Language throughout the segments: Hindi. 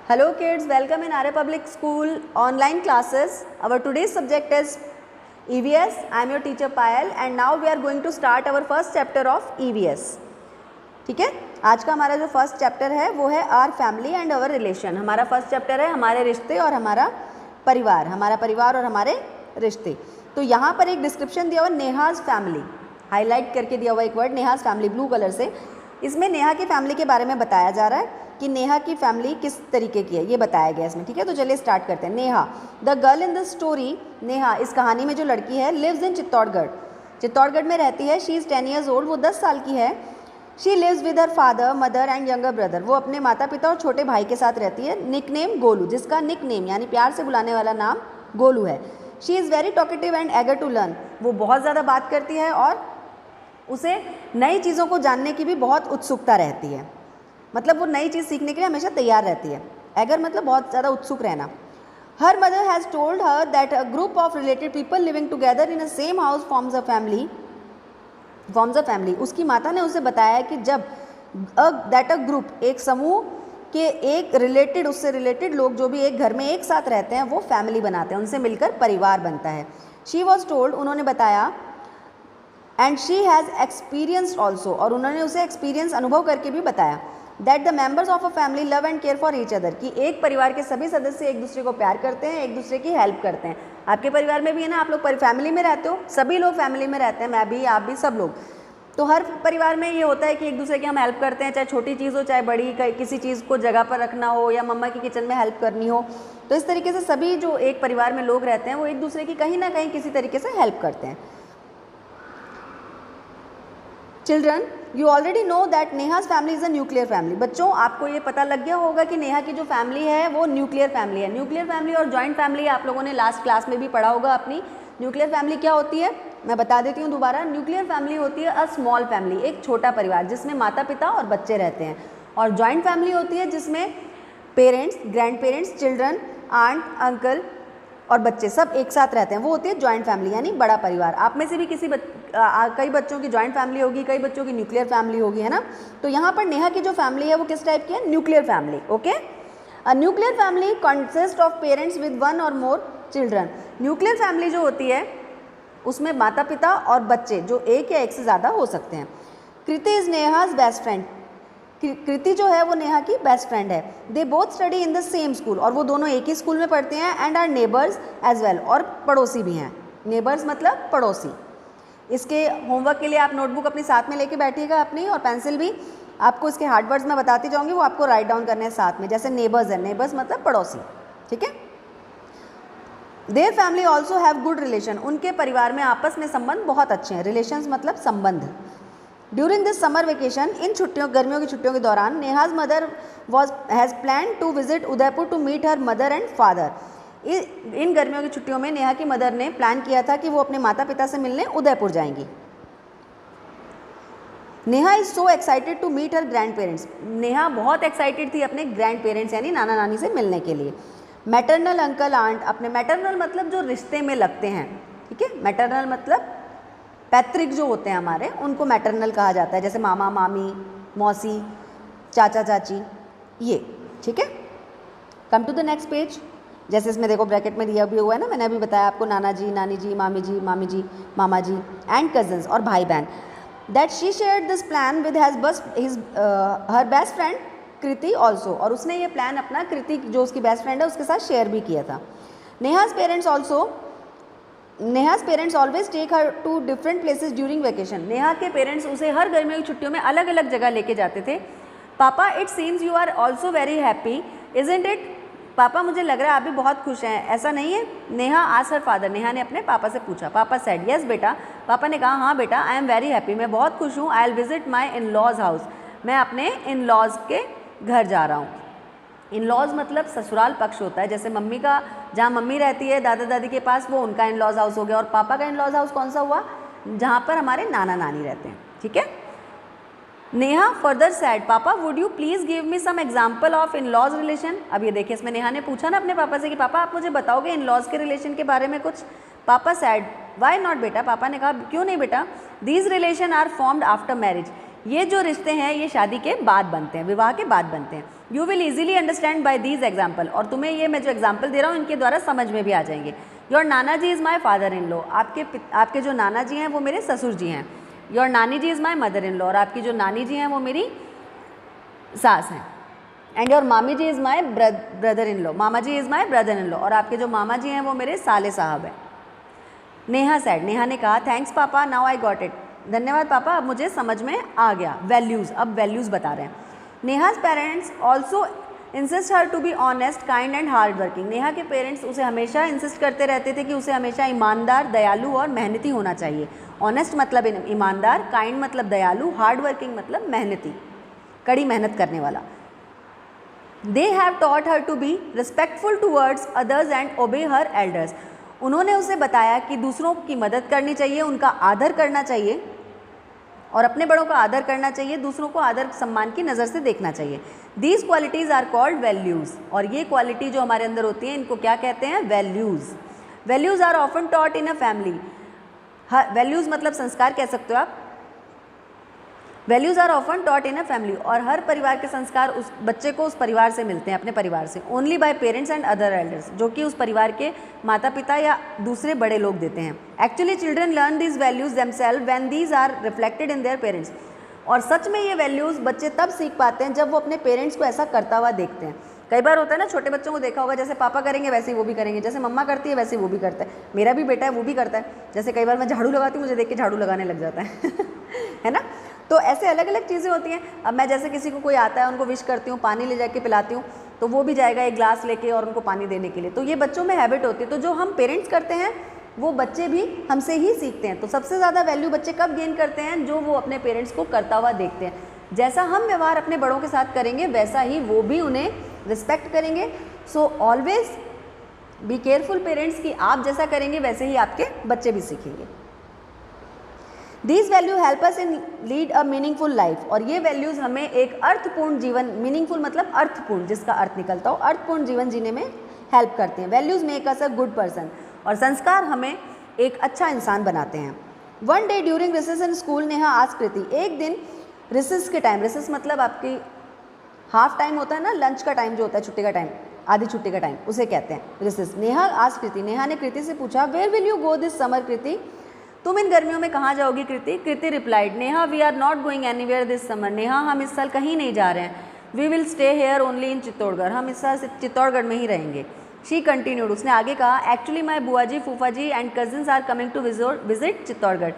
Hello kids, welcome in Arya Public School online classes. Our today's subject is EVS. I am your teacher Payal and now we are going to start our first chapter of EVS. ठीक है, आज का हमारा जो फर्स्ट चैप्टर है वो है our family and our relation. हमारा फर्स्ट चैप्टर है हमारे रिश्ते और हमारा परिवार और हमारे रिश्ते. तो यहाँ पर एक डिस्क्रिप्शन दिया हुआ नेहाज फैमिली, हाईलाइट करके दिया हुआ एक word Neha's family blue colour से. इसमें नेहा की फैमिली के बारे में बताया जा रहा है कि नेहा की फैमिली किस तरीके की है, ये बताया गया इसमें. ठीक है, तो चलिए स्टार्ट करते हैं. Neha, the girl in the story, Neha इस कहानी में जो लड़की है, लिव्स इन चित्तौड़गढ़ में रहती है. शी इज़ 10 years old, वो 10 साल की है. She lives with her father, mother and younger brother, वो अपने माता पिता और छोटे भाई के साथ रहती है. निक नेम गोलू, जिसका निक नेम यानी प्यार से बुलाने वाला नाम गोलू है. She is very talkative and eager to learn, वो बहुत ज़्यादा बात करती है और उसे नई चीज़ों को जानने की भी बहुत उत्सुकता रहती है. मतलब वो नई चीज़ सीखने के लिए हमेशा तैयार रहती है. एगर मतलब बहुत ज़्यादा उत्सुक रहना. Her mother has told her that a group of related people living together in a same house forms a family. उसकी माता ने उसे बताया कि जब दैट अ ग्रुप, एक समूह के एक रिलेटेड, उससे रिलेटेड लोग जो भी एक घर में एक साथ रहते हैं वो फैमिली बनाते हैं, उनसे मिलकर परिवार बनता है. शी वॉज टोल्ड, उन्होंने बताया, and she has experienced also, और उन्होंने उसे एक्सपीरियंस अनुभव करके भी बताया, that the members of a family love and care for each other, कि एक परिवार के सभी सदस्य एक दूसरे को प्यार करते हैं, एक दूसरे की हेल्प करते हैं. आपके परिवार में भी है ना, आप लोग फैमिली में रहते हो, सभी लोग फैमिली में रहते हैं, मैं भी, आप भी, सब लोग. तो हर परिवार में ये होता है कि एक दूसरे की हम हेल्प करते हैं, चाहे छोटी चीज़ हो चाहे बड़ी, किसी चीज़ को जगह पर रखना हो या मम्मा की किचन में हेल्प करनी हो. तो इस तरीके से सभी जो एक परिवार में लोग रहते हैं वो एक दूसरे की कहीं ना कहीं किसी तरीके से हेल्प करते हैं. Children, you already know that Neha's family is a nuclear family. बच्चों, आपको ये पता लग गया होगा कि नेहा की जो फैमिली है वो न्यूक्लियर फैमिली है. न्यूक्लियर फैमिली और जॉइंट फैमिली आप लोगों ने लास्ट क्लास में भी पढ़ा होगा अपनी. न्यूक्लियर फैमिली क्या होती है मैं बता देती हूँ दोबारा. न्यूक्लियर फैमिली होती है अ स्मॉल फैमिली, एक छोटा परिवार जिसमें माता पिता और बच्चे रहते हैं. और जॉइंट फैमिली होती है जिसमें parents, grandparents, children, aunt, uncle और बच्चे सब एक साथ रहते हैं, वो होती है जॉइंट फैमिली यानी बड़ा परिवार. आप में से भी कई बच्चों की जॉइंट फैमिली होगी, कई बच्चों की न्यूक्लियर फैमिली होगी, है ना. तो यहाँ पर नेहा की जो फैमिली है वो किस टाइप की है, nuclear family. Okay, a nuclear family consist of parents with one और मोर चिल्ड्रन. न्यूक्लियर फैमिली जो होती है उसमें माता पिता और बच्चे जो एक या एक से ज़्यादा हो सकते हैं. Kriti is Neha's best friend, Kriti जो है वो नेहा की बेस्ट फ्रेंड है. They both study in the same school, और वो दोनों एक ही स्कूल में पढ़ते हैं. And are neighbours as well, और पड़ोसी भी हैं. नेबर्स मतलब पड़ोसी. इसके होमवर्क के लिए आप नोटबुक अपनी साथ में लेके बैठिएगा अपनी, और पेंसिल भी. आपको इसके हार्ड वर्ड्स मैं बताती जाऊँगी, वो आपको राइट डाउन करने हैं साथ में. जैसे नेबर्स है, नेबर्स मतलब पड़ोसी. ठीक है. Their family also have good relation, उनके परिवार में आपस में संबंध बहुत अच्छे हैं. रिलेशंस मतलब संबंध. ड्यूरिंग दिस समर वेकेशन, इन छुट्टियों, गर्मियों की छुट्टियों के दौरान, Neha's mother has plan to visit Udaipur to meet her mother and father. इन गर्मियों की छुट्टियों में नेहा की मदर ने प्लान किया था कि वो अपने माता पिता से मिलने उदयपुर जाएंगी. Neha is so excited to meet her grand parents, Neha बहुत एक्साइटेड थी अपने ग्रैंड पेरेंट्स यानी नाना नानी से मिलने के लिए. मैटरनल अंकल आंट, अपने मैटरनल मतलब जो रिश्ते में लगते हैं. ठीक है, मैटरनल मतलब पैतृक जो होते हैं हमारे, उनको मैटरनल कहा जाता है. जैसे मामा मामी, मौसी, चाचा चाची, ये. ठीक है. Come to the next page. जैसे इसमें देखो ब्रैकेट में दिया भी हुआ है ना, मैंने अभी बताया आपको, नाना जी, नानी जी, मामी जी, मामा जी एंड कजन्स और भाई बहन. That she shared this plan with her best friend Kriti also, और उसने ये प्लान अपना कृति जो उसकी बेस्ट फ्रेंड है उसके साथ शेयर भी किया था. Neha's parents always take her to different places during vacation. Neha के पेरेंट्स उसे हर गर्मियों की छुट्टियों में अलग अलग जगह लेके जाते थे. Papa, it seems you are also very happy, isn't it, पापा मुझे लग रहा है आप भी बहुत खुश हैं, ऐसा नहीं है. Neha asked her father, Neha ने अपने पापा से पूछा. पापा सेड यस बेटा, पापा ने कहा हाँ बेटा, आई एम वेरी हैप्पी, मैं बहुत खुश हूँ. I will visit my in laws house, मैं अपने इन लॉज के घर जा रहा हूँ. इन लॉज मतलब ससुराल पक्ष होता है. जैसे मम्मी का, जहाँ मम्मी रहती है दादा दादी के पास, वो उनका इन लॉज हाउस हो गया. और पापा का इन लॉज हाउस कौन सा हुआ, जहाँ पर हमारे नाना नानी रहते हैं. ठीक है. Neha further said, papa would you please give me some example of in laws relation. अब ये देखिए, इसमें नेहा ने पूछा ना अपने पापा से कि पापा आप मुझे बताओगे इन लॉज के रिलेशन के बारे में कुछ. पापा सैड, वाई नॉट बेटा, पापा ने कहा क्यों नहीं बेटा. These relation are formed after marriage, ये जो रिश्ते हैं ये शादी के बाद बनते हैं, विवाह के बाद बनते हैं। You will easily understand by these example, और तुम्हें ये मैं जो एग्जाम्पल दे रहा हूँ इनके द्वारा समझ में भी आ जाएंगे। योर नाना जी is my father in law, आपके जो नाना जी हैं वो मेरे ससुर जी हैं। योर नानी जी is my mother in law, और आपकी जो नानी जी हैं वो मेरी सास हैं। एंड योर मामी जी is my brother in law, मामा जी is my brother in law, और आपके जो मामा जी हैं वो मेरे साले साहब हैं। नेहा सेड, नेहा ने कहा, थैंक्स पापा नाउ आई गॉट इट, धन्यवाद पापा अब मुझे समझ में आ गया। वैल्यूज़, अब वैल्यूज़ बता रहे हैं। Neha's parents also insist her to be honest, kind and hard working. Neha के पेरेंट्स उसे हमेशा इंसिस्ट करते रहते थे कि उसे हमेशा ईमानदार, दयालु और मेहनती होना चाहिए। ऑनेस्ट मतलब ईमानदार, काइंड मतलब दयालु, हार्ड वर्किंग मतलब मेहनती, कड़ी मेहनत करने वाला। They have taught her to be respectful towards others and obey her elders. उन्होंने उसे बताया कि दूसरों की मदद करनी चाहिए, उनका आदर करना चाहिए और अपने बड़ों का आदर करना चाहिए, दूसरों को आदर सम्मान की नज़र से देखना चाहिए। These qualities are called values, और ये क्वालिटी जो हमारे अंदर होती है इनको क्या कहते हैं? Values. Values are often taught in a family. Values मतलब संस्कार कह सकते हो आप। Values are often taught in a family, और हर परिवार के संस्कार उस बच्चे को उस परिवार से मिलते हैं, अपने परिवार से। Only by parents and other elders, जो कि उस परिवार के माता पिता या दूसरे बड़े लोग देते हैं। Actually children learn these values themselves when these are reflected in their parents, और सच में ये वैल्यूज़ बच्चे तब सीख पाते हैं जब वो अपने पेरेंट्स को ऐसा करता हुआ देखते हैं। कई बार होता है ना, छोटे बच्चों को देखा होगा, जैसे पापा करेंगे वैसे ही वो भी करेंगे, जैसे मम्मा करती है वैसे ही वो भी करता है। मेरा भी बेटा है वो भी करता है। जैसे कई बार मैं झाड़ू लगाती हूँ, मुझे देख के झाड़ू लगाने लग जाता है है ना। तो ऐसे अलग अलग चीज़ें होती हैं। अब मैं जैसे किसी को कोई आता है उनको विश करती हूँ, पानी ले जाके पिलाती हूँ, तो वो भी जाएगा एक ग्लास लेके और उनको पानी देने के लिए। तो ये बच्चों में हैबिट होती है। तो जो हम पेरेंट्स करते हैं वो बच्चे भी हमसे ही सीखते हैं। तो सबसे ज़्यादा वैल्यू बच्चे कब गेन करते हैं? जो वो अपने पेरेंट्स को करता हुआ देखते हैं। जैसा हम व्यवहार अपने बड़ों के साथ करेंगे वैसा ही वो भी उन्हें रिस्पेक्ट करेंगे। So always be careful parents, कि आप जैसा करेंगे वैसे ही आपके बच्चे भी सीखेंगे। These value help us in lead a meaningful life, और ये वैल्यूज़ हमें एक अर्थपूर्ण जीवन, मीनिंगफुल मतलब अर्थपूर्ण, जिसका अर्थ निकलता हो, अर्थपूर्ण जीवन जीने में हेल्प करते हैं। Values make us a good person, और संस्कार हमें एक अच्छा इंसान बनाते हैं। One day during recess in school Neha asked Kriti, एक दिन रिसेस के टाइम, रिसेस मतलब आपकी हाफ टाइम होता है ना, लंच का टाइम जो होता है, छुट्टी का टाइम, आधी छुट्टी का टाइम, उसे कहते हैं रिसेस। नेहा आस्क्ड कृति, नेहा ने कृति से पूछा, where will you go this summer Kriti, तुम इन गर्मियों में कहाँ जाओगी Kriti? Kriti replied, Neha we are not going anywhere this summer, Neha हम इस साल कहीं नहीं जा रहे हैं। We will stay here only in Chittorgarh, हम इस साल चित्तौड़गढ़ में ही रहेंगे। शी कंटिन्यूड, उसने आगे कहा, एक्चुअली माई बुआ जी, फूफा जी and cousins are coming to visit Chittorgarh.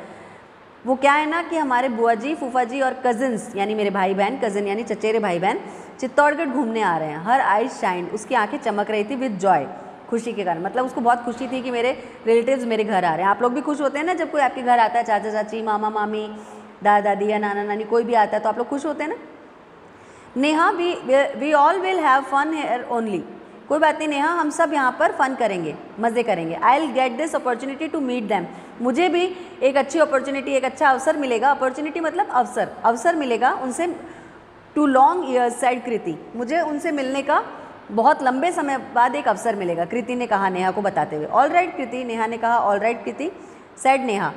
वो क्या है ना कि हमारे बुआ जी, फूफा जी और कजिन्स यानी मेरे भाई बहन, कजिन यानी चचेरे भाई बहन चित्तौड़गढ़ घूमने आ रहे हैं। हर आइज शाइन, उसकी आंखें चमक रही थी विद जॉय, खुशी के कारण। मतलब उसको बहुत खुशी थी कि मेरे रिलेटिव्स मेरे घर आ रहे हैं। आप लोग भी खुश होते हैं ना जब कोई आपके घर आता है, चाचा चाची, मामा मामी, दादा दादी या नाना नानी, कोई भी आता है तो आप लोग खुश होते हैं ना। Neha we all will have fun here only, कोई बात नहीं नेहा, हम सब यहाँ पर फन करेंगे, मज़े करेंगे। I will get this opportunity to meet them, मुझे भी एक अच्छी अपॉर्चुनिटी, एक अच्छा अवसर मिलेगा। अपॉर्चुनिटी मतलब अवसर, अवसर मिलेगा उनसे। टू लॉन्ग ईयर्स साइड कृति, मुझे उनसे मिलने का बहुत लंबे समय बाद एक अवसर मिलेगा, कृति ने कहा नेहा को बताते हुए। ऑल राइट कृति, नेहा ने कहा all right Kriti. Said Neha,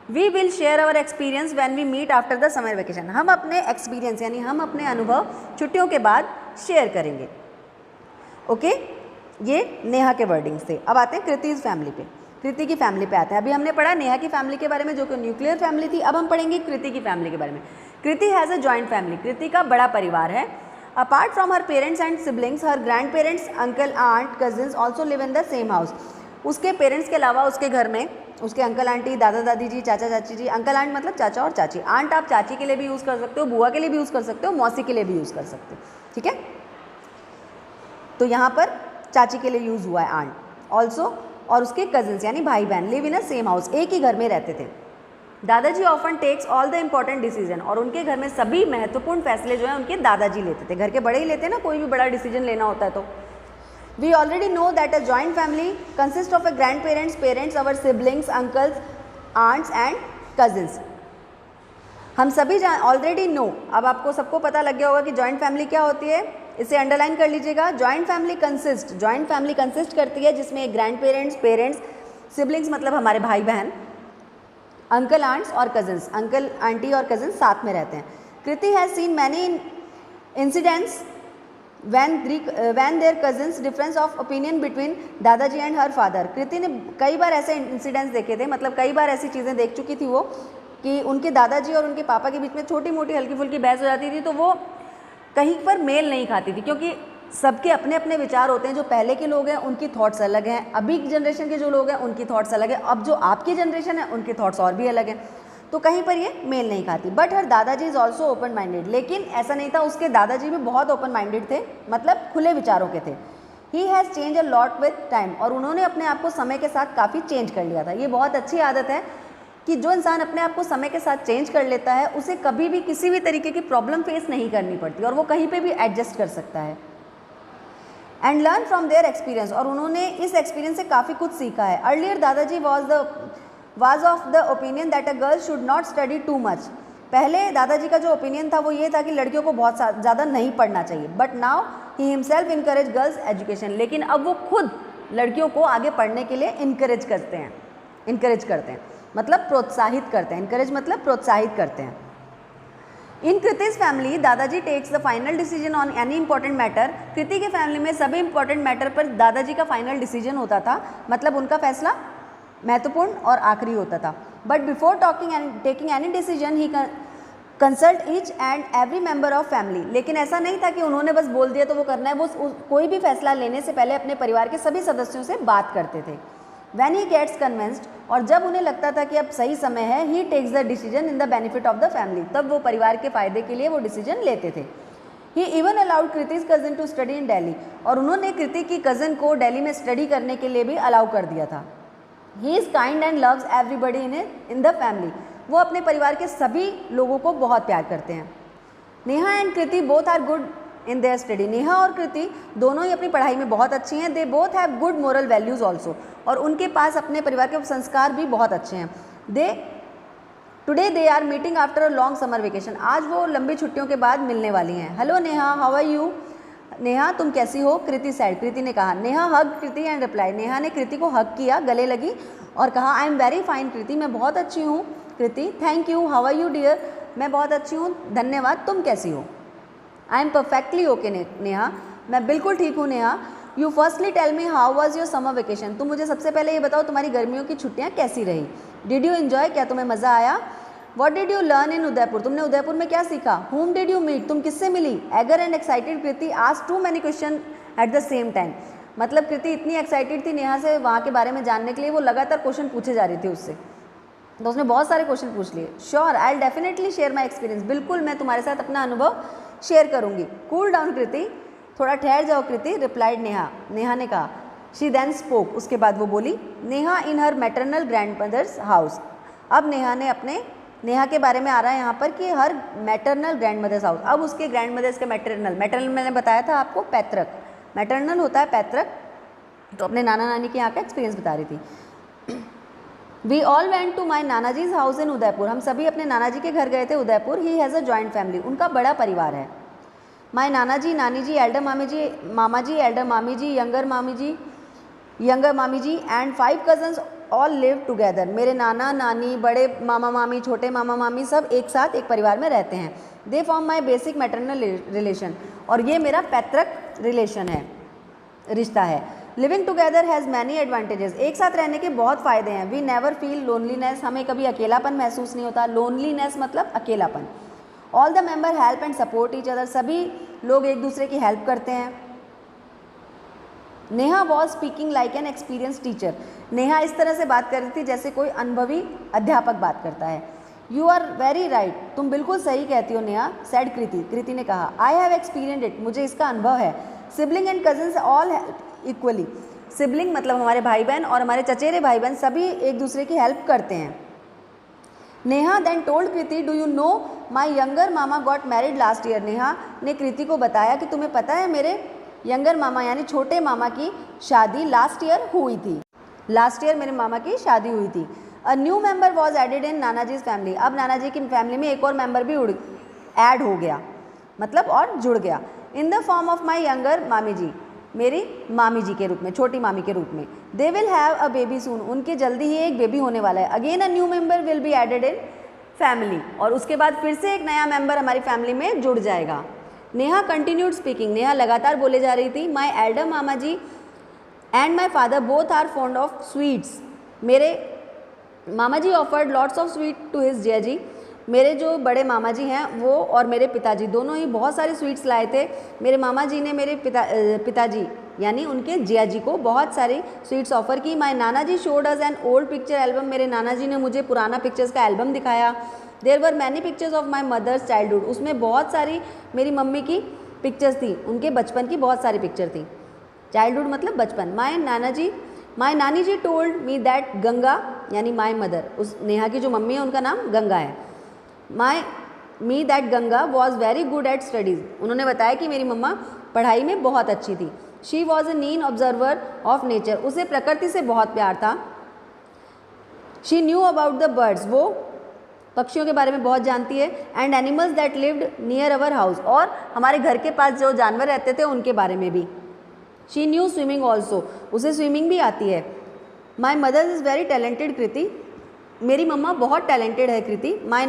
we will share our experience when we meet after the summer vacation, हम अपने एक्सपीरियंस यानी हम अपने अनुभव छुट्टियों के बाद शेयर करेंगे। ओके, ये नेहा के वर्डिंग से। अब आते हैं कृतिज फैमिली पे, कृति की फैमिली पे आते हैं। अभी हमने पढ़ा नेहा की फैमिली के बारे में जो कि न्यूक्लियर फैमिली थी। अब हम पढ़ेंगे कृति की फैमिली के बारे में। Kriti has a joint family, Kriti का बड़ा परिवार है। Apart from her parents and siblings, her grand parents, uncle, aunt, cousins also live in the same house. उसके पेरेंट्स के अलावा उसके घर में उसके अंकल आंटी, दादा दादी जी, चाचा चाची जी, अंकल आंट मतलब चाचा और चाची, आंट आप चाची के लिए भी यूज़ कर सकते हो, बुआ के लिए भी यूज़ कर सकते हो, मौसी के लिए भी यूज़ कर सकते हो, ठीक है। तो यहाँ पर चाची के लिए यूज़ हुआ है आंट। ऑल्सो, और उसके कजिन्स यानी भाई बहन, live in a same house, एक ही घर में रहते थे। दादाजी often takes all the important decision, और उनके घर में सभी महत्वपूर्ण फैसले जो हैं उनके दादाजी लेते थे। घर के बड़े ही लेते हैं ना, कोई भी बड़ा डिसीजन लेना होता है तो। We already know that a joint family consist of a grand parents, parents, our siblings, uncles, aunts and cousins. हम सभी ऑलरेडी नो, अब आपको सबको पता लग गया होगा कि जॉइंट फैमिली क्या होती है। इसे अंडरलाइन कर लीजिएगा। जॉइंट फैमिली कंसिस्ट करती है जिसमें ग्रैंड पेरेंट्स, पेरेंट्स, सिबलिंग्स मतलब हमारे भाई बहन, अंकल आंट्स और कजिन्स, अंकल आंटी और कजिन्स साथ में रहते हैं। Kriti has seen many incidents when their cousins difference of opinion between दादाजी एंड हर फादर। कृति ने कई बार ऐसे इंसिडेंट्स देखे थे, मतलब कई बार ऐसी चीज़ें देख चुकी थी वो कि उनके दादाजी और उनके पापा के बीच में छोटी मोटी हल्की फुल्की बहस हो जाती थी, तो वो कहीं पर मेल नहीं खाती थी, क्योंकि सबके अपने अपने विचार होते हैं। जो पहले के लोग हैं उनकी थॉट्स अलग हैं, अभी की जनरेशन के जो लोग हैं उनकी थॉट्स अलग है, अब जो आपकी जनरेशन है उनके थॉट्स और भी अलग हैं, तो कहीं पर ये मेल नहीं खाती। बट हर दादाजी इज़ ऑल्सो ओपन माइंडेड, लेकिन ऐसा नहीं था, उसके दादाजी भी बहुत ओपन माइंडेड थे, मतलब खुले विचारों के थे। He has change a lot with time, और उन्होंने अपने आप को समय के साथ काफ़ी चेंज कर लिया था। ये बहुत अच्छी आदत है कि जो इंसान अपने आप को समय के साथ चेंज कर लेता है उसे कभी भी किसी भी तरीके की प्रॉब्लम फेस नहीं करनी पड़ती, और वो कहीं पर भी एडजस्ट कर सकता है। And learn from their experience, और उन्होंने इस एक्सपीरियंस से काफ़ी कुछ सीखा है। अर्लियर दादाजी was of the opinion that a girl should not study too much। पहले दादाजी का जो ओपिनियन था वो ये था कि लड़कियों को बहुत ज़्यादा नहीं पढ़ना चाहिए। But now he himself encourage girls education, लेकिन अब वो खुद लड़कियों को आगे पढ़ने के लिए इनकरेज करते हैं, मतलब प्रोत्साहित करते हैं। इनकरेज मतलब प्रोत्साहित करते हैं। इन कृतिज फैमिली दादाजी takes the final decision on any important matter. Kriti के फैमिली में सभी इंपॉर्टेंट मैटर पर दादाजी का फाइनल डिसीजन होता था, मतलब उनका फैसला महत्वपूर्ण और आखिरी होता था। But before taking any decision he consult each and every member of family. लेकिन ऐसा नहीं था कि उन्होंने बस बोल दिया तो वो करना है, वो कोई भी फैसला लेने से पहले अपने परिवार के सभी सदस्यों से बात करते थे। व्हेन ही गेट्स कन्विंस्ड, और जब उन्हें लगता था कि अब सही समय है, he takes the decision in the benefit of the family, तब वो परिवार के फायदे के लिए वो डिसीजन लेते थे। He even allowed Kriti's cousin to study in Delhi, और उन्होंने कृति की कज़न को दिल्ली में स्टडी करने के लिए भी अलाउ कर दिया था। He is kind and loves everybody in the family, वो अपने परिवार के सभी लोगों को बहुत प्यार करते हैं। Neha and Kriti both are good in their study, Neha और कृति दोनों ही अपनी पढ़ाई में बहुत अच्छी हैं। They both have good moral values also, और उनके पास अपने परिवार के संस्कार भी बहुत अच्छे हैं। Today they are meeting after a long summer vacation, आज वो लंबी छुट्टियों के बाद मिलने वाली हैं। Hello Neha, how are you? Neha तुम कैसी हो? कृति साइड, कृति ने कहा। Neha hug Kriti and reply, Neha ने कृति को हग किया, गले लगी और कहा I am very fine Kriti, मैं बहुत अच्छी हूँ। Kriti thank you, how are you dear? मैं बहुत अच्छी हूँ, धन्यवाद, तुम कैसी हो? I am perfectly okay Neha, मैं बिल्कुल ठीक हूँ Neha. You firstly tell me how was your summer vacation, तुम मुझे सबसे पहले ये बताओ तुम्हारी गर्मियों की छुट्टियाँ कैसी रही? डिड यू इन्जॉय, क्या तुम्हें मज़ा आया? What did you learn in Udaipur, तुमने उदयपुर में क्या सीखा? हुम डिड यू मीट, तुम किससे मिली? Eager and excited Kriti asked too many question at the same time, मतलब कृति इतनी एक्साइटेड थी नेहा से वहाँ के बारे में जानने के लिए, वो लगातार क्वेश्चन पूछे जा रही थी उससे, तो उसने बहुत सारे क्वेश्चन पूछ लिए। Sure I will definitely share my experience, बिल्कुल मैं तुम्हारे साथ अपना अनुभव शेयर करूँगी। कूल डाउन कृति, थोड़ा ठहर जाओ कृति, रिप्लाइड नेहा, नेहा ने कहा। शी देन स्पोक, उसके बाद वो बोली। नेहा इन हर मैटरनल ग्रैंड मदर्स हाउस, अब नेहा के बारे में आ रहा है यहाँ पर कि हर मैटरनल ग्रैंड मदर्स हाउस, अब उसके ग्रैंड मदर्स के मैटरनल मैंने बताया था आपको पैतृक, मैटरनल होता है पैतृक, तो अपने नाना नानी के यहाँ का एक्सपीरियंस बता रही थी। We all went to my nana ji's house in Udaipur, हम सभी अपने नाना जी के घर गए थे Udaipur. He has a joint family, उनका बड़ा परिवार है। माई नाना जी, नानी जी, एल्डर मामी जी, मामा जी, एल्डर मामी ji, younger mami ji and 5 cousins all live together, मेरे नाना नानी, बड़े मामा मामी, छोटे मामा मामी सब एक साथ एक परिवार में रहते हैं। They form my basic maternal relation, और ये मेरा पैतृक रिलेशन है, रिश्ता है। Living together has many advantages, एक साथ रहने के बहुत फ़ायदे हैं। वी नेवर फील लोनलीनेस, हमें कभी अकेलापन महसूस नहीं होता। लोनलीनेस मतलब अकेलापन। All the member help and support each other, सभी लोग एक दूसरे की हेल्प करते हैं। Neha was speaking like an experience teacher, Neha इस तरह से बात कर रही थी जैसे कोई अनुभवी अध्यापक बात करता है। यू आर वेरी राइट, तुम बिल्कुल सही कहती हो नेहा, सेड कृति, कृति ने कहा। आई हैव एक्सपीरियंस इट, मुझे इसका अनुभव है। Sibling and cousins all help equally, sibling मतलब हमारे भाई बहन और हमारे चचेरे भाई बहन सभी एक दूसरे की हेल्प करते हैं। Neha then told Kriti do you know my younger mama got married last year, Neha ने कृति को बताया कि तुम्हें पता है मेरे यंगर मामा यानी छोटे मामा की शादी लास्ट ईयर हुई थी, लास्ट ईयर मेरे मामा की शादी हुई थी। A new member was added in nana ji's family, अब नाना जी की फैमिली में एक और मेंबर भी ऐड हो गया, मतलब और जुड़ गया। In the form of my younger mami जी, मेरी मामी जी के रूप में, छोटी मामी के रूप में। They will have a baby soon, उनके जल्दी ही एक बेबी होने वाला है। Again a new member will be added in family, और उसके बाद फिर से एक नया मेंबर हमारी फैमिली में जुड़ जाएगा। नेहा कंटिन्यूड स्पीकिंग, नेहा लगातार बोले जा रही थी। My elder mama ji and my father both are fond of sweets, मेरे mama ji offered lots of sweet to his Jiya ji, मेरे जो बड़े मामा जी हैं वो और मेरे पिताजी दोनों ही बहुत सारे स्वीट्स लाए थे। मेरे मामा जी ने मेरे पिताजी यानी उनके जिया जी को बहुत सारी स्वीट्स ऑफर की। My nana ji showed us an old picture album, मेरे नाना जी ने मुझे पुराना पिक्चर्स का एल्बम दिखाया। There were many pictures of my mother's childhood, उसमें बहुत सारी मेरी मम्मी की पिक्चर्स थी, उनके बचपन की बहुत सारी पिक्चर थी। चाइल्डहुड मतलब बचपन। माई नानी जी टोल्ड मी दैट गंगा यानी माई मदर, उस नेहा की जो मम्मी है उनका नाम गंगा है। Me that Ganga was very good at studies, उन्होंने बताया कि मेरी मम्मा पढ़ाई में बहुत अच्छी थी। शी वॉज ए नीन ऑब्जर्वर ऑफ नेचर, उसे प्रकृति से बहुत प्यार था। She knew about the birds, वो पक्षियों के बारे में बहुत जानती है। And animals that lived near our house, और हमारे घर के पास जो जानवर रहते थे उनके बारे में भी। शी न्यू स्विमिंग ऑल्सो, उसे स्विमिंग भी आती है। My mother is very talented Kriti, मेरी मम्मा बहुत टैलेंटेड है Kriti. My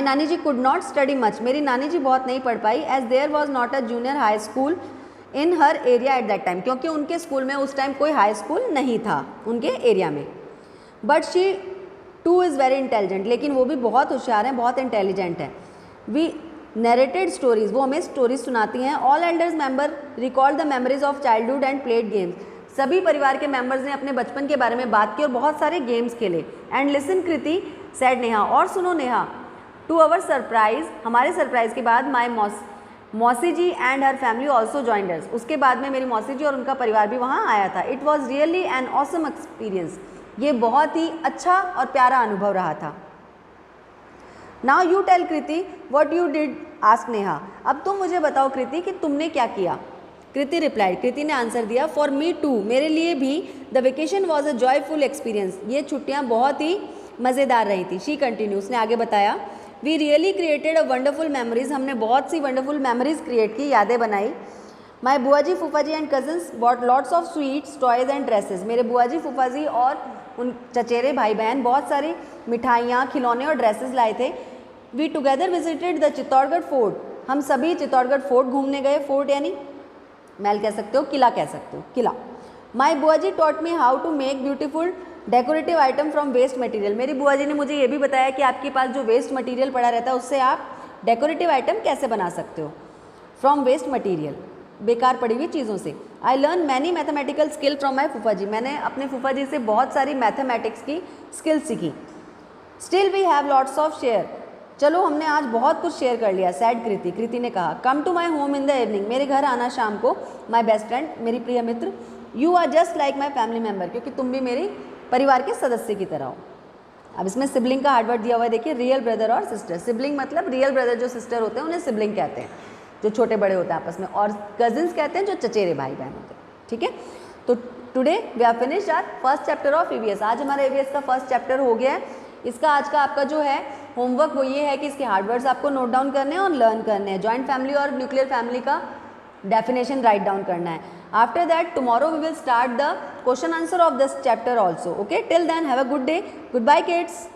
nani ji could not study much, मेरी नानी जी बहुत नहीं पढ़ पाई। As there was not a junior high school in her area at that time, क्योंकि उनके स्कूल में उस टाइम कोई हाई स्कूल नहीं था उनके एरिया में। But she two is very intelligent, लेकिन वो भी बहुत होशियार हैं, बहुत इंटेलिजेंट है। वी नरेटेड स्टोरीज, वो हमें स्टोरीज सुनाती हैं। All elders member recall the memories of childhood and played games, सभी परिवार के मेंबर्स ने अपने बचपन के बारे में बात की और बहुत सारे गेम्स खेले। And listen Kriti said Neha, और सुनो नेहा, टू अवर सरप्राइज, हमारे सरप्राइज के बाद my mausi ji and her family also joined us, उसके बाद में मेरी मौसी जी और उनका परिवार भी वहाँ आया था। It was really an awesome experience, ये बहुत ही अच्छा और प्यारा अनुभव रहा था। Now you tell Kriti what you did, ask Neha, अब तुम मुझे बताओ कृति कि तुमने क्या किया। कृति रिप्लाइड, कृति ने आंसर दिया, फॉर मी टू, मेरे लिए भी the vacation was a joyful experience, ये छुट्टियाँ बहुत ही मज़ेदार रही थी। शी कंटिन्यू, उसने आगे बताया, we really created a wonderful memories, हमने बहुत सी वंडरफुल मेमोरीज क्रिएट की, यादें बनाई। माई बुआ जी फूफा जी and cousins bought lots of sweets toys and dresses, मेरे बुआ जी फूफा जी और उन चचेरे भाई बहन बहुत सारी मिठाइयाँ, खिलौने और ड्रेसेस लाए थे। We together visited the Chittorgarh fort, हम सभी चित्तौड़गढ़ फोर्ट घूमने गए। फोर्ट यानी महल कह सकते हो, किला कह सकते हो, किला। माई बुआ ji taught me how to make beautiful decorative item from waste material, मेरी बुआ जी ने मुझे ये भी बताया कि आपके पास जो वेस्ट मटेरियल पड़ा रहता है उससे आप डेकोरेटिव आइटम कैसे बना सकते हो फ्रॉम वेस्ट मटेरियल, बेकार पड़ी हुई चीज़ों से। I learn many mathematical skill from my फूफा जी, मैंने अपने फूफा जी से बहुत सारी मैथमेटिक्स की स्किल सीखी। Still we have lots of share, चलो हमने आज बहुत कुछ शेयर कर लिया। सैड कृति, कृति ने कहा, come to my home in the evening, मेरे घर आना शाम को। माई बेस्ट फ्रेंड, मेरी प्रिय मित्र। You are just like my family member, क्योंकि तुम भी मेरी परिवार के सदस्य की तरह हो। अब इसमें सिबलिंग का हार्ड वर्ड दिया हुआ है, देखिए, रियल ब्रदर और सिस्टर। सिबलिंग मतलब रियल ब्रदर जो सिस्टर होते हैं उन्हें सिबलिंग कहते हैं, जो छोटे बड़े होते हैं आपस में, और कजिन्स कहते हैं जो चचेरे भाई बहन होते हैं। ठीक है, तो today we are finish our first chapter of EVS, आज हमारा ईवीएस का फर्स्ट चैप्टर हो गया है। इसका आज का आपका जो है होमवर्क वो ये है कि इसके हार्ड वर्ड्स आपको नोट डाउन करने हैं और लर्न करने हैं। जॉइंट फैमिली और न्यूक्लियर फैमिली का डेफिनेशन राइट डाउन करना है। After that tomorrow we will start the question answer of this chapter also. Okay, till then have a good day, good bye kids.